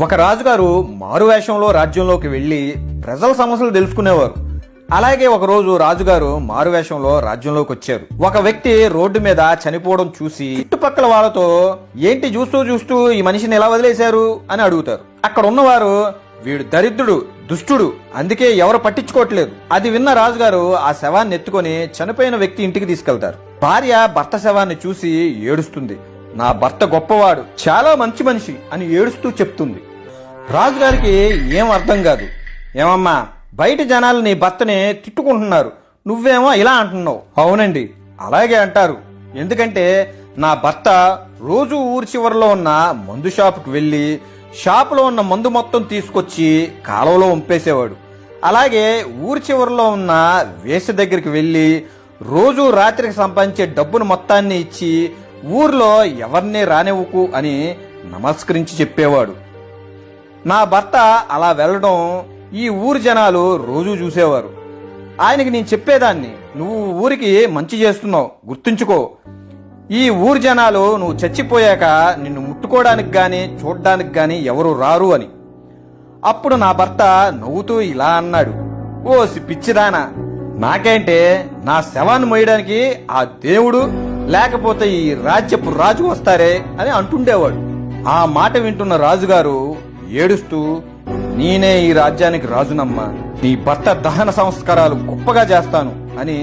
ఒక రాజుగారు మారువేషంలో రాజ్యంలోకి వెళ్లి ప్రజల సమస్యలు తెలుసుకునేవారు. అలాగే ఒకరోజు రాజుగారు మారువేషంలో రాజ్యంలోకి వచ్చారు. ఒక వ్యక్తి రోడ్డు మీద చనిపోవడం చూసి చుట్టుపక్కల వాళ్ళతో ఏంటి చూస్తూ చూస్తూ ఈ మనిషిని ఎలా వదిలేశారు అని అడుగుతారు. అక్కడ ఉన్నవారు వీడు దరిద్రుడు, దుష్టుడు, అందుకే ఎవరు పట్టించుకోవట్లేదు. అది విన్న రాజుగారు ఆ శవాన్ని ఎత్తుకొని చనిపోయిన వ్యక్తి ఇంటికి తీసుకెళ్తారు. భార్య భర్త శవాన్ని చూసి ఏడుస్తుంది. నా భర్త గొప్పవాడు, చాలా మంచి మనిషి అని ఏడుస్తూ చెప్తుంది. రాజుగారికి ఏం అర్థం కాదు. ఏమమ్మా, బయట జనాలు నీ భర్తని తిట్టుకుంటున్నారు, నువ్వేమో ఇలా అంటున్నావు. అవునండి, అలాగే అంటారు. ఎందుకంటే నా భర్త రోజు ఊరి చివరిలో ఉన్న మందు షాపుకి వెళ్లి షాపులో ఉన్న మందు మొత్తం తీసుకొచ్చి కాలువలో వంపేసేవాడు. అలాగే ఊరి చివరిలో ఉన్న వేస దగ్గరికి వెళ్లి రోజు రాత్రికి సంపాదించే డబ్బును మొత్తాన్ని ఇచ్చి ఊర్లో ఎవరిని రానివ్వకు అని నమస్కరించి చెప్పేవాడు. నా భర్త అలా వెళ్ళడం ఈ ఊరి జనాలు రోజూ చూసేవారు. ఆయనకి నేను చెప్పేదాన్ని, నువ్వు ఊరికి మంచి చేస్తున్నావు, గుర్తుంచుకో. ఈ ఊరి జనాలు నువ్వు చచ్చిపోయాక నిన్ను ముట్టుకోవడానికి గాని చూడ్డానికి గాని ఎవరు రారు అని. అప్పుడు నా భర్త నవ్వుతూ ఇలా అన్నాడు, ఓసి పిచ్చిదానా, నాకేంటే నా శవాన్ని మోయడానికి ఆ దేవుడు లేకపోతే ఈ రాజ్యపు రాజు వస్తారే అని అంటుండేవాడు. ఆ మాట వింటున్న రాజుగారు ఏడుస్తూ, నేనే ఈ రాజ్యానికి రాజునమ్మా, నీ భర్త దహన సంస్కారాలు గొప్పగా చేస్తాను అని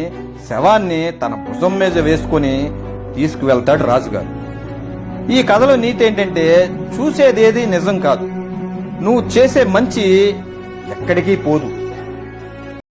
శవాన్ని తన భుజం మీద వేసుకుని తీసుకువెళ్తాడు రాజుగారు. ఈ కథలో నీతి ఏంటంటే, చూసేదేది నిజం కాదు, నువ్వు చేసే మంచి ఎక్కడికి పోదు.